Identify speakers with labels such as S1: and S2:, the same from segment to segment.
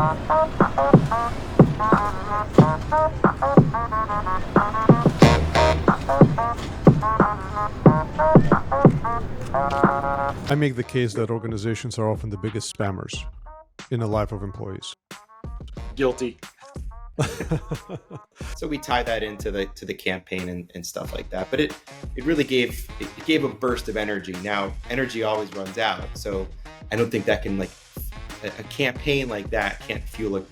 S1: I make the case that organizations are often the biggest spammers in the life of employees.
S2: Guilty. So we tie that into the campaign and stuff like that. But it really gave a burst of energy. Now energy always runs out, so I don't think that can, like, a campaign like that can't fuel a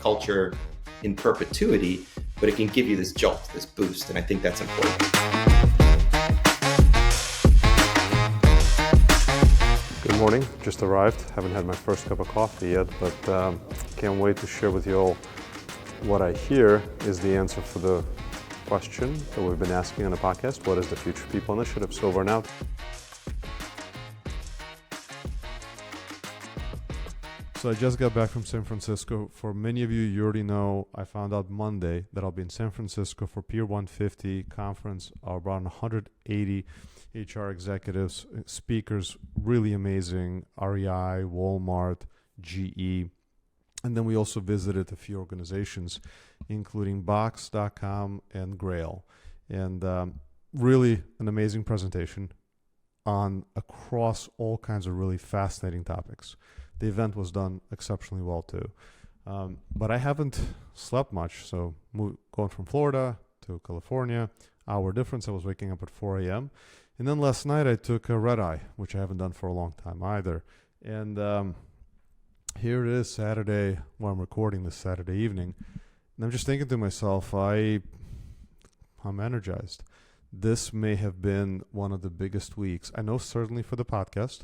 S2: culture in perpetuity, but it can give you this jolt, this boost, and I think that's important.
S1: Good morning, just arrived. Haven't had my first cup of coffee yet, but can't wait to share with you all what I hear is the answer for the question that we've been asking on the podcast. What is the Future People Initiative? So over and out. So I just got back from San Francisco. For many of you, you already know, I found out Monday that I'll be in San Francisco for Pier 150 conference, around 180 HR executives, speakers, really amazing, REI, Walmart, GE. And then we also visited a few organizations, including Box.com and Grail. And really an amazing presentation on across all kinds of really fascinating topics. The event was done exceptionally well too. But I haven't slept much. So going from Florida to California, hour difference. I was waking up at 4 a.m. And then last night I took a red eye, which I haven't done for a long time either. And here it is Saturday, well, I'm recording this Saturday evening. And I'm just thinking to myself, I'm energized. This may have been one of the biggest weeks. I know certainly for the podcast,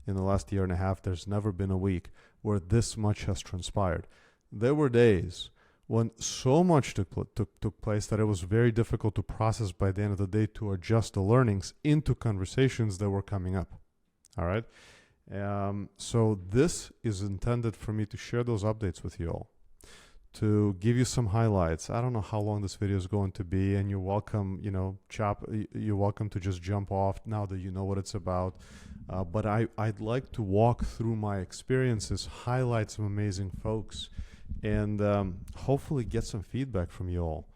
S1: in the last year and a half, there's never been a week where this much has transpired. There were days when so much took place that it was very difficult to process by the end of the day, to adjust the learnings into conversations that were coming up. All right. So this is intended for me to share those updates with you all, to give you some highlights. I don't know how long this video is going to be, and you're welcome, you're welcome to just jump off now that you know what it's about. But I'd like to walk through my experiences, highlight some amazing folks, and hopefully get some feedback from you all.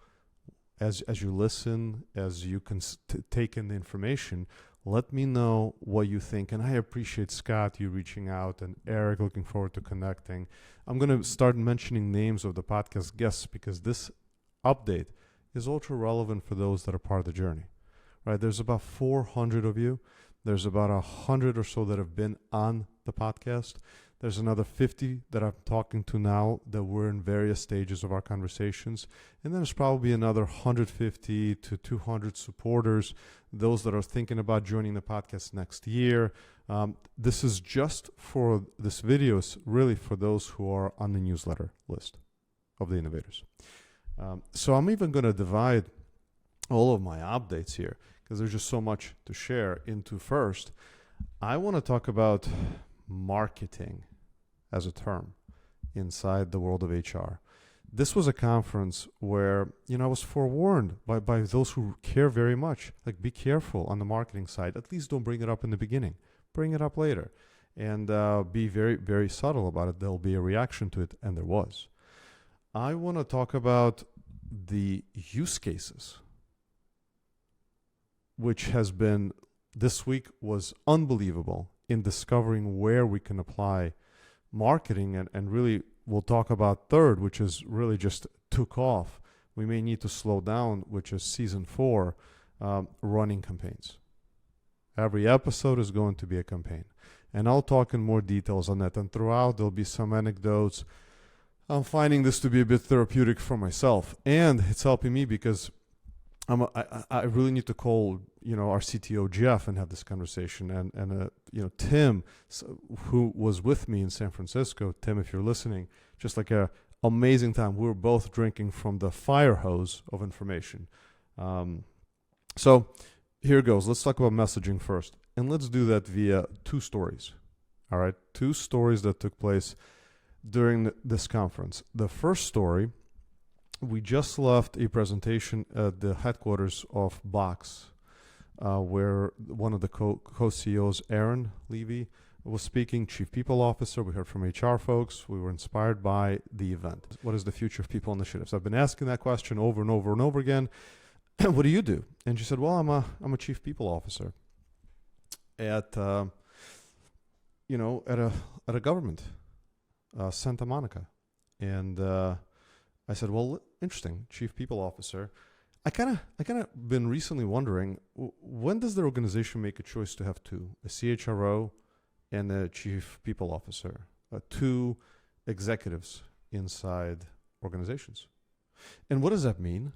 S1: As you listen, as you can take in the information, let me know what you think. And I appreciate Scott, you reaching out, and Eric, looking forward to connecting. I'm going to start mentioning names of the podcast guests because this update is ultra relevant for those that are part of the journey, right? There's about 400 of you. There's about 100 or so that have been on the podcast. There's another 50 that I'm talking to now that we're in various stages of our conversations. And then there's probably another 150 to 200 supporters, those that are thinking about joining the podcast next year. This is just for this video is really for those who are on the newsletter list of the innovators. So I'm even going to divide all of my updates here because there's just so much to share into. First, I want to talk about marketing as a term inside the world of HR. This was a conference where, I was forewarned by those who care very much, like, be careful on the marketing side. At least don't bring it up in the beginning. Bring it up later. And be very, very subtle about it. There'll be a reaction to it, and there was. I want to talk about the use cases, which has been, this week was unbelievable in discovering where we can apply marketing, and really we'll talk about third, which is really just took off. We may need to slow down, which is season 4, running campaigns. Every episode is going to be a campaign, and I'll talk in more details on that. And throughout, there'll be some anecdotes. I'm finding this to be a bit therapeutic for myself, and it's helping me because I really need to call, our CTO Jeff and have this conversation, and Tim, who was with me in San Francisco. Tim, if you're listening, just like a amazing time. We were both drinking from the fire hose of information. So here goes. Let's talk about messaging first, and let's do that via 2 stories. All right, 2 stories that took place during this conference. The first story. We just left a presentation at the headquarters of Box, where one of the co-CEOs, Aaron Levy, was speaking, Chief People Officer. We heard from HR folks. We were inspired by the event. What is the future of people initiatives? I've been asking that question over and over and over again. What do you do? And she said, well, I'm a Chief People Officer at a government, Santa Monica. And I said, well, interesting, Chief People Officer. I kind of been recently wondering, when does the organization make a choice to have two, a CHRO and a Chief People Officer, two executives inside organizations? And what does that mean?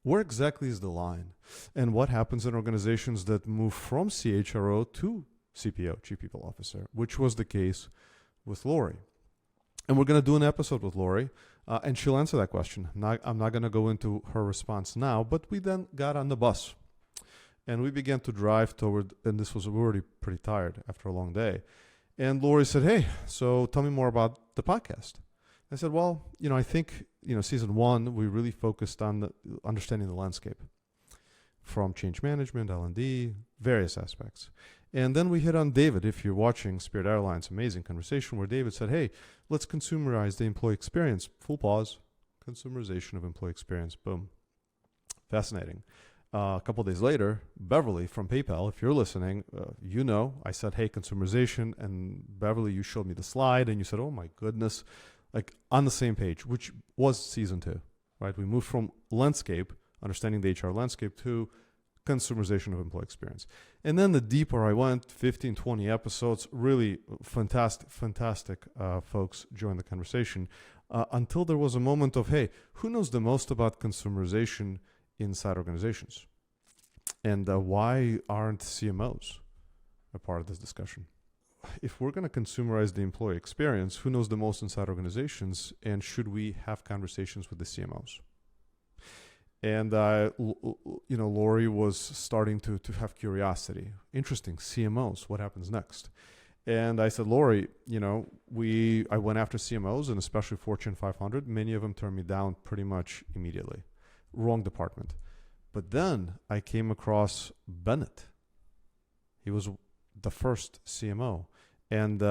S1: Where exactly is the line? And what happens in organizations that move from CHRO to CPO, Chief People Officer, which was the case with Lori? And we're going to do an episode with Lori, and she'll answer that question. I'm not going to go into her response now, but we then got on the bus, and we began to drive toward, and we were already pretty tired after a long day. And Lori said, hey, so tell me more about the podcast. I said, well, I think, season 1, we really focused on understanding the landscape from change management, L&D, various aspects. And then we hit on David. If you're watching Spirit Airlines, amazing conversation where David said, hey, let's consumerize the employee experience. Full pause, consumerization of employee experience. Boom. Fascinating. A couple of days later, Beverly from PayPal, if you're listening, I said, hey, consumerization. And Beverly, you showed me the slide and you said, oh my goodness, like on the same page, which was season 2, right? We moved from landscape, understanding the HR landscape, to consumerization of employee experience. And then the deeper I went, 15, 20 episodes, really fantastic folks joined the conversation until there was a moment of, hey, who knows the most about consumerization inside organizations? And why aren't CMOs a part of this discussion? If we're going to consumerize the employee experience, who knows the most inside organizations? And should we have conversations with the CMOs? And, Lori was starting to have curiosity. Interesting, CMOs, what happens next? And I said, Lori, I went after CMOs, and especially Fortune 500. Many of them turned me down pretty much immediately. Wrong department. But then I came across Bennett. He was the first CMO. And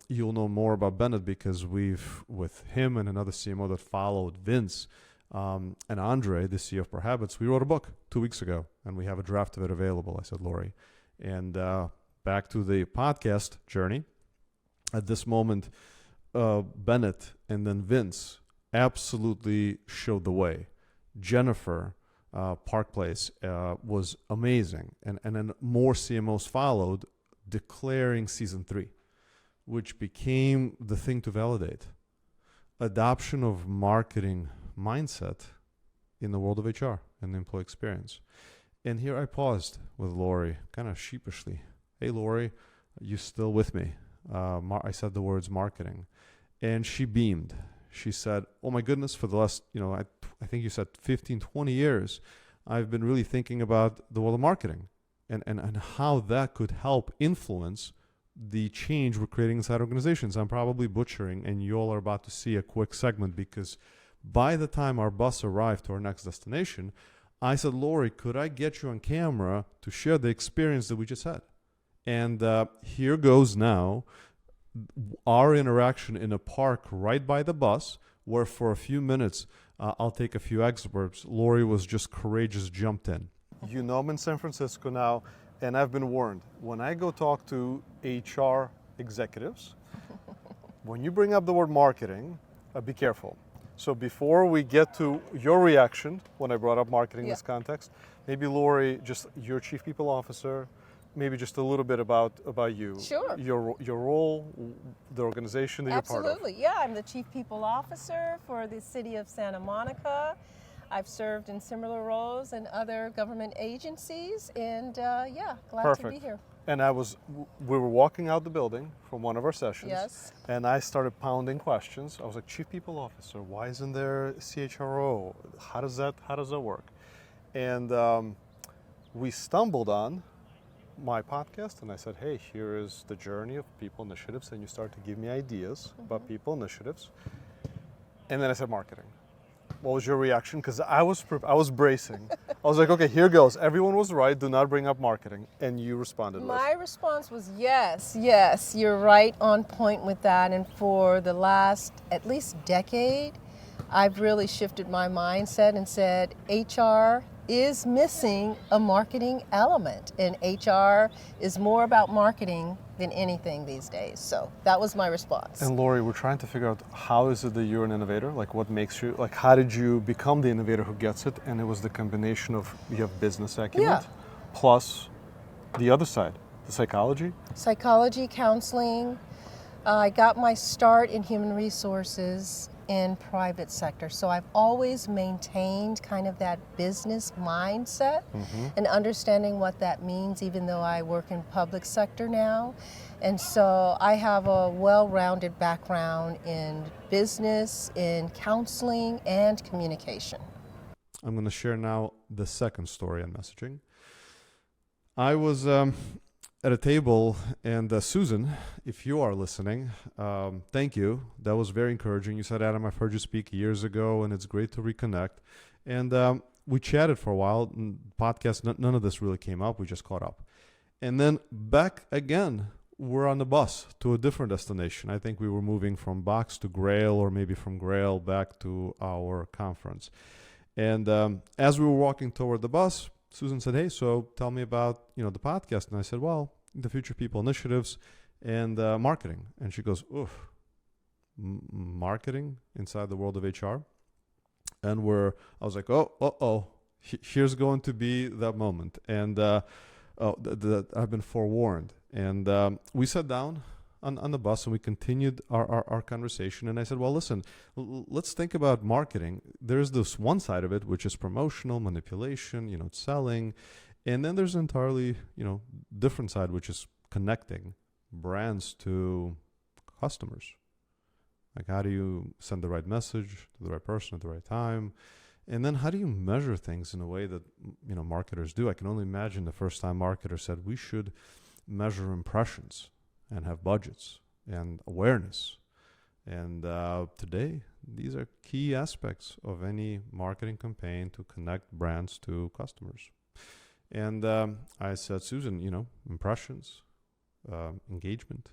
S1: you'll know more about Bennett because with him and another CMO that followed, Vince, and Andre, the CEO of Per Habits, we wrote a book 2 weeks ago, and we have a draft of it available. I said, Lori. And back to the podcast journey. At this moment, Bennett and then Vince absolutely showed the way. Jennifer, Park Place, was amazing. And then more CMOs followed, declaring season 3, which became the thing to validate. Adoption of marketing mindset in the world of HR and the employee experience. And here I paused with Lori, kind of sheepishly. Hey, Lori, you still with me? I said the words marketing. And she beamed. She said, oh my goodness, for the last, I think you said 15, 20 years, I've been really thinking about the world of marketing and how that could help influence the change we're creating inside organizations. I'm probably butchering, and you all are about to see a quick segment because by the time our bus arrived to our next destination, I said, Lori, could I get you on camera to share the experience that we just had? And here goes now our interaction in a park right by the bus, where for a few minutes, I'll take a few excerpts. Lori was just courageous, jumped in. You know I'm in San Francisco now, and I've been warned. When I go talk to HR executives, when you bring up the word marketing, be careful. So before we get to your reaction when I brought up marketing in this context, maybe Lori, just your Chief People Officer, maybe just a little bit about you.
S3: Sure.
S1: Your role, the organization that you're part of.
S3: Absolutely, yeah. I'm the Chief People Officer for the city of Santa Monica. I've served in similar roles in other government agencies, and glad to be here.
S1: And we were walking out the building from one of our sessions.
S3: Yes.
S1: And I started pounding questions. I was like, Chief People Officer, why isn't there CHRO? How does that work? And we stumbled on my podcast, and I said, hey, here is the journey of people initiatives, and you start to give me ideas about people initiatives. And then I said marketing. What was your reaction? Because I was bracing. I was like, okay, here goes. Everyone was right. Do not bring up marketing. And you responded with.
S3: My response was yes, you're right on point with that. And for the last at least decade, I've really shifted my mindset and said HR is missing a marketing element, and HR is more about marketing than anything these days. So that was my response.
S1: And Lori, we're trying to figure out, how is it that you're an innovator? Like, what makes you, like, how did you become the innovator who gets it? And it was the combination of, you have business acumen, plus the other side, the psychology?
S3: Psychology, counseling. I got my start in human resources in private sector. So I've always maintained kind of that business mindset and understanding what that means, even though I work in public sector now. And so I have a well-rounded background in business, in counseling, and communication.
S1: I'm going to share now the second story on messaging. I was at a table, and Susan, if you are listening, thank you. That was very encouraging. You said, Adam, I've heard you speak years ago, and it's great to reconnect. And we chatted for a while. Podcast, none of this really came up. We just caught up. And then back again, we're on the bus to a different destination. I think we were moving from Box to Grail, or maybe from Grail back to our conference. And as we were walking toward the bus, Susan said, hey, so tell me about, the podcast. And I said, well, the Future People initiatives and marketing. And she goes, oof, marketing inside the world of HR? And I was like, here's going to be that moment. And I've been forewarned. And we sat down on the bus and we continued our conversation. And I said, well, listen, let's think about marketing. There's this one side of it, which is promotional, manipulation, selling. And then there's an entirely, different side, which is connecting brands to customers. Like, how do you send the right message to the right person at the right time? And then how do you measure things in a way that, marketers do? I can only imagine the first time marketers said, we should measure impressions and have budgets and awareness. And today, these are key aspects of any marketing campaign to connect brands to customers. And I said, Susan, impressions, engagement,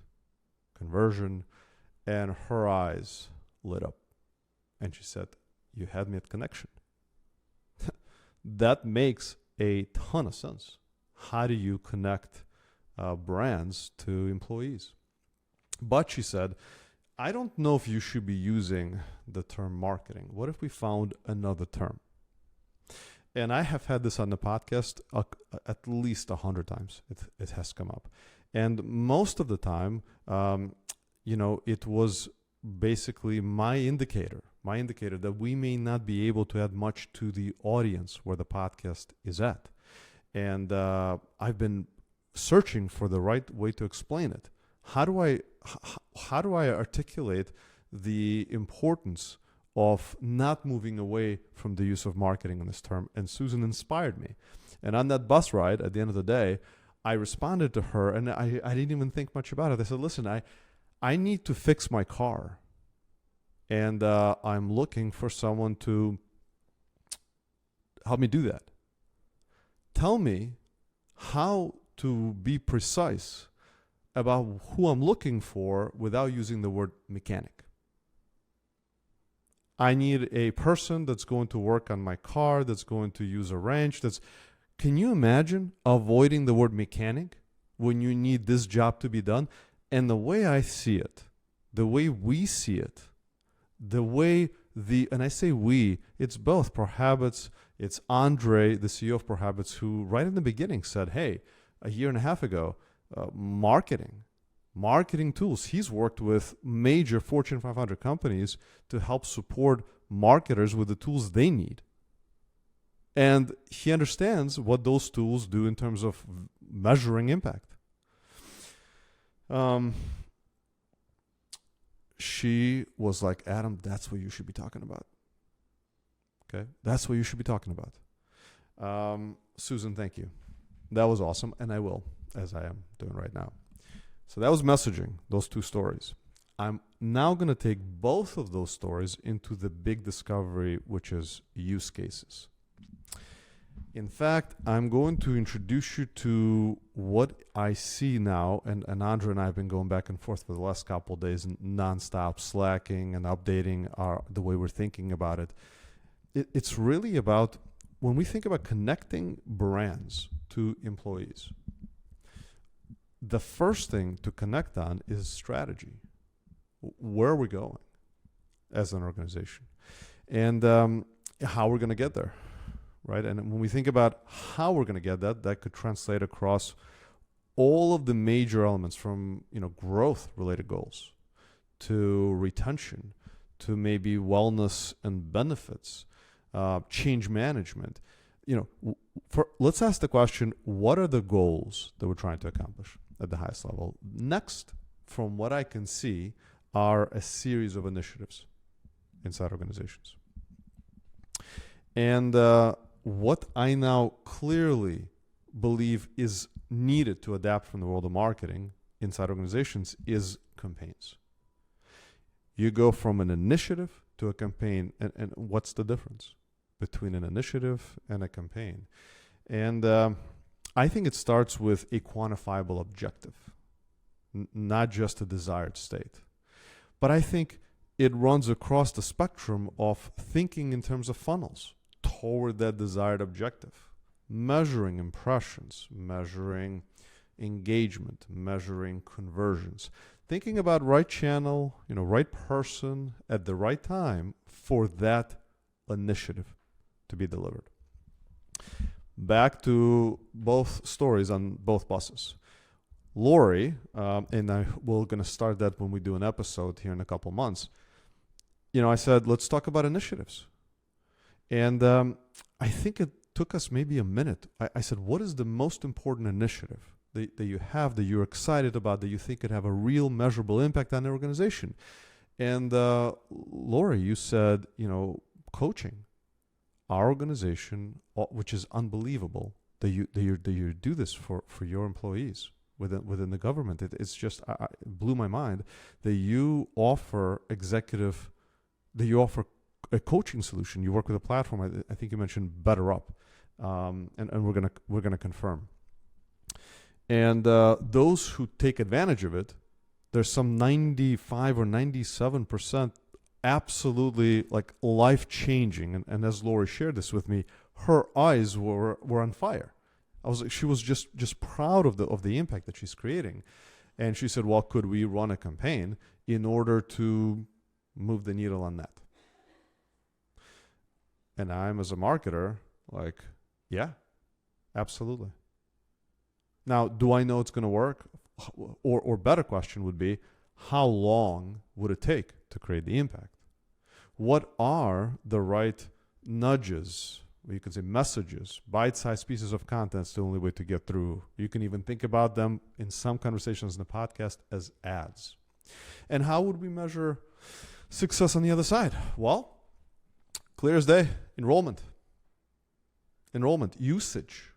S1: conversion, and her eyes lit up. And she said, you had me at connection. That makes a ton of sense. How do you connect brands to employees? But she said, I don't know if you should be using the term marketing. What if we found another term? And I have had this on the podcast at least 100 times. It has come up. And most of the time, it was basically my indicator that we may not be able to add much to the audience where the podcast is at. And I've been searching for the right way to explain it. How do I articulate the importance of not moving away from the use of marketing in this term? And Susan inspired me. And on that bus ride, at the end of the day, I responded to her, and I didn't even think much about it. I said, listen, I need to fix my car, and I'm looking for someone to help me do that. Tell me how to be precise about who I'm looking for without using the word mechanic. I need a person that's going to work on my car, that's going to use a wrench. Can you imagine avoiding the word mechanic when you need this job to be done? And the way I see it, the way we see it, and I say we, it's both ProHabits, it's Andre, the CEO of ProHabits, who right in the beginning said, hey, a year and a half ago, marketing tools. He's worked with major Fortune 500 companies to help support marketers with the tools they need. And he understands what those tools do in terms of measuring impact. She was like, Adam, that's what you should be talking about. Okay? That's what you should be talking about. Susan, thank you. That was awesome, and I will, as I am doing right now. So that was messaging, those two stories. I'm now going to take both of those stories into the big discovery, which is use cases. In fact, I'm going to introduce you to what I see now, and Andrea and I have been going back and forth for the last couple of days, and nonstop slacking and updating the way we're thinking about it. It's really about, when we think about connecting brands to employees, the first thing to connect on is strategy. Where are we going as an organization? And how we're going to get there. Right, and when we think about how we're going to get that, that could translate across all of the major elements, from growth-related goals to retention to maybe wellness and benefits, change management. Let's ask the question: what are the goals that we're trying to accomplish at the highest level? Next, from what I can see, are a series of initiatives inside organizations, and what I now clearly believe is needed to adapt from the world of marketing inside organizations is campaigns. You go from an initiative to a campaign, and what's the difference between an initiative and a campaign? And I think it starts with a quantifiable objective, not just a desired state. But I think it runs across the spectrum of thinking in terms of funnels toward that desired objective, measuring impressions, measuring engagement, measuring conversions, thinking about right channel, right person at the right time for that initiative to be delivered. Back to both stories on both buses. Lori, and we're going to start that when we do an episode here in a couple months. I said, let's talk about initiatives. And I think it took us maybe a minute. I said, what is the most important initiative that you have, that you're excited about, that you think could have a real measurable impact on the organization? And Lori, you said, coaching. Our organization, which is unbelievable that you do this for your employees within the government. It's just, it blew my mind that you offer a coaching solution. You work with a platform. I think you mentioned BetterUp, and we're gonna confirm. And those who take advantage of it, there's some 95 or 97% absolutely like life changing. And as Lori shared this with me, her eyes were on fire. She was just proud of the impact that she's creating, and she said, "Well, could we run a campaign in order to move the needle on that?" And I'm, as a marketer, like, yeah, absolutely. Now, do I know it's going to work? Or better question would be, how long would it take to create the impact? What are the right nudges? You can say messages, bite-sized pieces of content is the only way to get through. You can even think about them in some conversations in the podcast as ads. And how would we measure success on the other side? Well, clear as day, enrollment, usage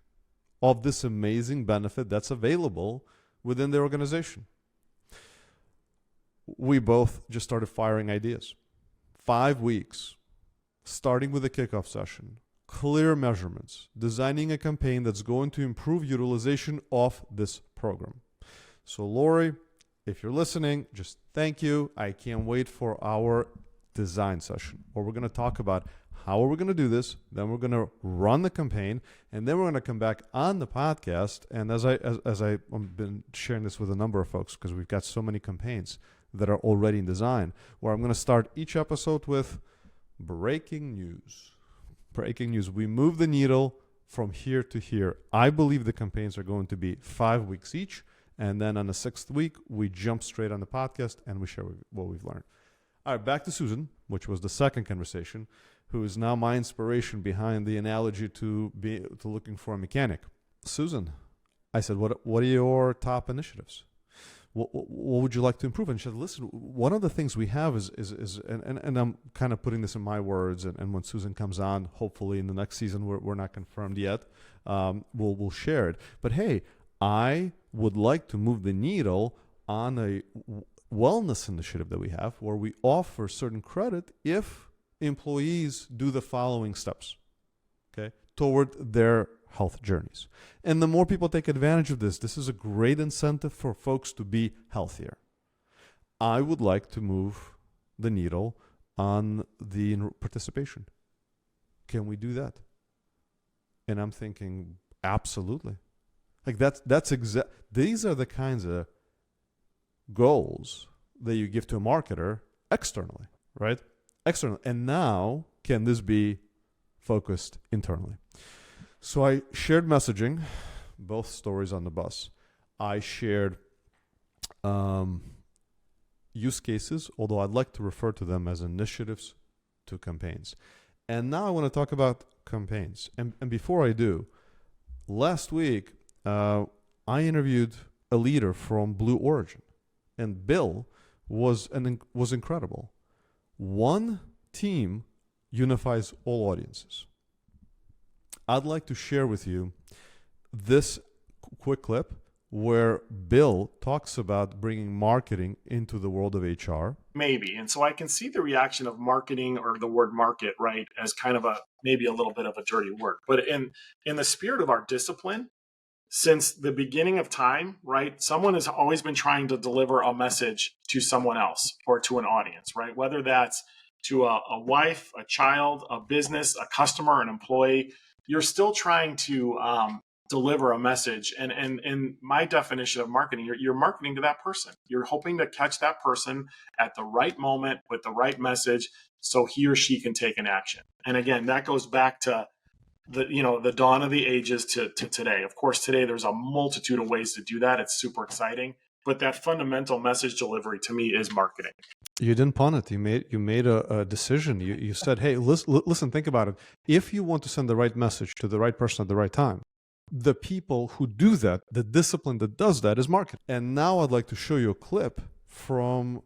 S1: of this amazing benefit that's available within the organization. We both just started firing ideas. 5 weeks, starting with a kickoff session, clear measurements, designing a campaign that's going to improve utilization of this program. So Lori, if you're listening, just thank you. I can't wait for our design session, where we're going to talk about how are we going to do this, then we're going to run the campaign, and then we're going to come back on the podcast. And as I've been sharing this with a number of folks, because we've got so many campaigns that are already in design, where I'm going to start each episode with breaking news. Breaking news. We move the needle from here to here. I believe the campaigns are going to be 5 weeks each, and then on the 6th week, we jump straight on the podcast and we share what we've learned. All right, back to Susan, which was the second conversation, who is now my inspiration behind the analogy to looking for a mechanic. Susan, I said, what are your top initiatives? What would you like to improve? And she said, listen, one of the things we have is and I'm kind of putting this in my words, and when Susan comes on, hopefully in the next season, we're not confirmed yet, we'll share it. But hey, I would like to move the needle on wellness initiative that we have where we offer certain credit if employees do the following steps, okay, toward their health journeys. And the more people take advantage of this is a great incentive for folks to be healthier. I would like to move the needle on the participation. Can we do that? And I'm thinking, absolutely. Like these are the kinds of goals that you give to a marketer externally, right? Externally. And now, can this be focused internally? So I shared messaging, both stories on the bus. I shared use cases, although I'd like to refer to them as initiatives to campaigns. And now I want to talk about campaigns. And before I do, last week, I interviewed a leader from Blue Origin. And Bill was incredible. One team unifies all audiences. I'd like to share with you this quick clip where Bill talks about bringing marketing into the world of HR.
S4: Maybe. And so I can see the reaction of marketing, or the word market, right, as kind of maybe a little bit of a dirty word. But in the spirit of our discipline, since the beginning of time, right, someone has always been trying to deliver a message to someone else or to an audience, right? Whether that's to a wife, a child, a business, a customer, an employee, you're still trying to deliver a message. And in my definition of marketing, you're marketing to that person. You're hoping to catch that person at the right moment with the right message so he or she can take an action. And again, that goes back to the dawn of the ages to today. Of course, today there's a multitude of ways to do that. It's super exciting. But that fundamental message delivery to me is marketing. You
S1: didn't pun it. You made a decision. You said, hey, listen, think about it. If you want to send the right message to the right person at the right time, the people who do that, the discipline that does that is marketing. And now I'd like to show you a clip from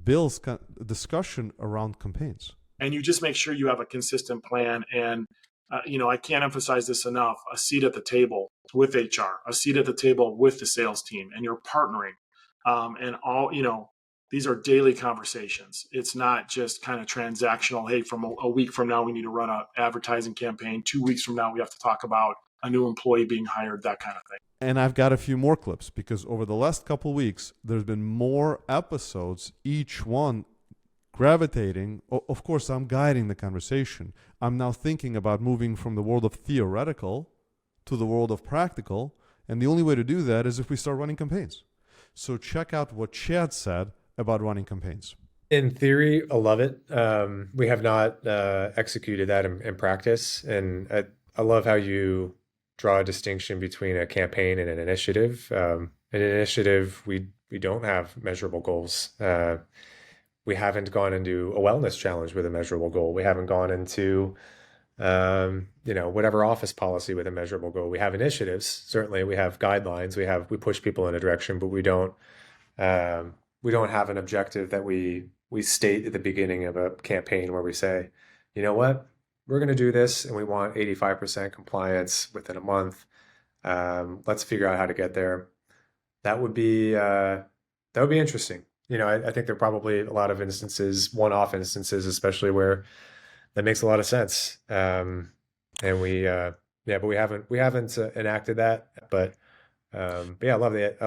S1: Bill's discussion around campaigns.
S4: And you just make sure you have a consistent plan. And, I can't emphasize this enough, a seat at the table with HR, a seat at the table with the sales team, and you're partnering. And all, these are daily conversations. It's not just kind of transactional. Hey, from a week from now, we need to run an advertising campaign. 2 weeks from now, we have to talk about a new employee being hired, that kind of thing.
S1: And I've got a few more clips because over the last couple of weeks, there's been more episodes, each one gravitating. Of course, I'm guiding the conversation. I'm now thinking about moving from the world of theoretical to the world of practical. And the only way to do that is if we start running campaigns. So check out what Chad said about running campaigns.
S5: In theory, I love it. We have not executed that in practice. And I love how you draw a distinction between a campaign and an initiative. An initiative, we don't have measurable goals. We haven't gone into a wellness challenge with a measurable goal. We haven't gone into, whatever office policy with a measurable goal. We have initiatives. Certainly, we have guidelines. We push people in a direction, but we don't have an objective that we state at the beginning of a campaign where we say, you know what, we're going to do this and we want 85% compliance within a month. Let's figure out how to get there. That would be interesting. I think there are probably a lot of instances, one-off instances, especially where that makes a lot of sense. But we haven't enacted that. But I love that.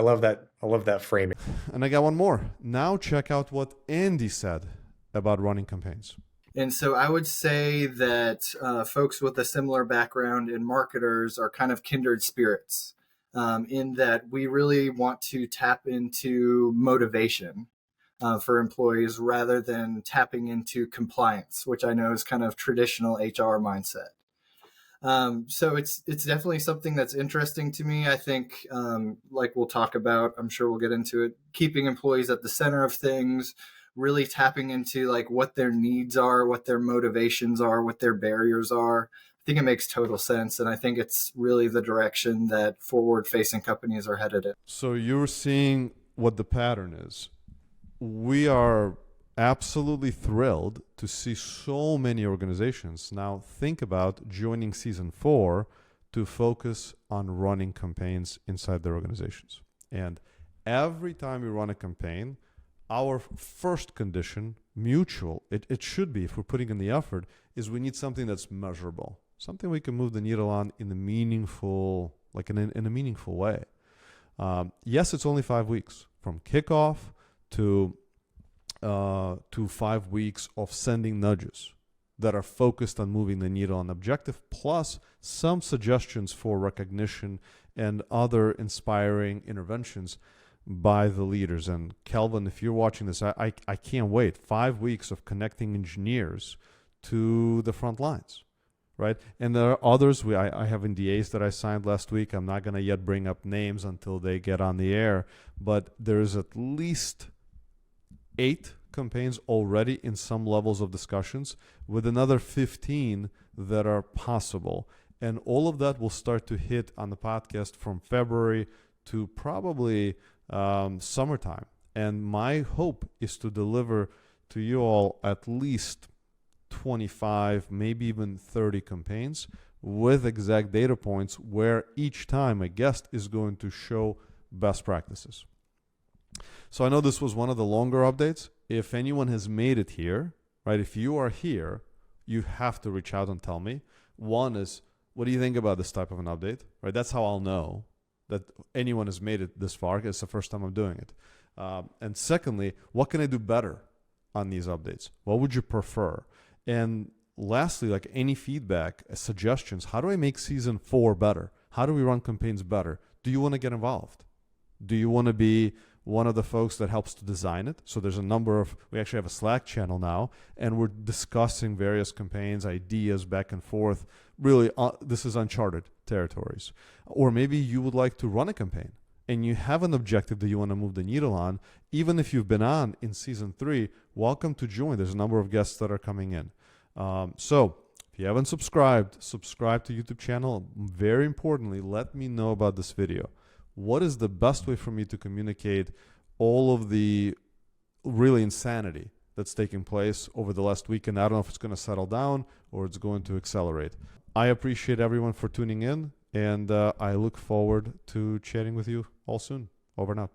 S5: I love that framing.
S1: And I got one more. Now check out what Andy said about running campaigns.
S6: And so I would say that folks with a similar background in marketers are kind of kindred spirits. In that we really want to tap into motivation for employees rather than tapping into compliance, which I know is kind of traditional HR mindset. So it's definitely something that's interesting to me. I think, like we'll talk about, I'm sure we'll get into it, keeping employees at the center of things, really tapping into like what their needs are, what their motivations are, what their barriers are. I think it makes total sense. And I think it's really the direction that forward-facing companies are headed in.
S1: So you're seeing what the pattern is. We are absolutely thrilled to see so many organizations now think about joining season 4 to focus on running campaigns inside their organizations. And every time we run a campaign, our first condition, mutual, it should be, if we're putting in the effort, is we need something that's measurable, something we can move the needle on in a meaningful, in a meaningful way. Yes, it's only 5 weeks from kickoff to 5 weeks of sending nudges that are focused on moving the needle on objective, plus some suggestions for recognition and other inspiring interventions by the leaders. And Kelvin, if you're watching this, I can't wait. 5 weeks of connecting engineers to the front lines, right? And there are others. I have NDAs that I signed last week. I'm not going to yet bring up names until they get on the air, but there's at least 8 campaigns already in some levels of discussions, with another 15 that are possible. And all of that will start to hit on the podcast from February to probably summertime. And my hope is to deliver to you all at least 25, maybe even 30 campaigns with exact data points where each time a guest is going to show best practices. So I know this was one of the longer updates. If anyone has made it here, right, if you are here, you have to reach out and tell me. One is, what do you think about this type of an update? Right, that's how I'll know that anyone has made it this far. It's the first time I'm doing it. And secondly, what can I do better on these updates? What would you prefer? And lastly, like any feedback, suggestions, how do I make season 4 better? How do we run campaigns better? Do you want to get involved? Do you want to be one of the folks that helps to design it? So there's we actually have a Slack channel now, and we're discussing various campaigns, ideas back and forth. Really, this is uncharted territories. Or maybe you would like to run a campaign and you have an objective that you want to move the needle on. Even if you've been on in season 3, welcome to join. There's a number of guests that are coming in. So if you haven't subscribed, subscribe to YouTube channel. Very importantly, let me know about this video. What is the best way for me to communicate all of the really insanity that's taking place over the last weekend? I don't know if it's going to settle down or it's going to accelerate. I appreciate everyone for tuning in, and I look forward to chatting with you all soon. Over and out.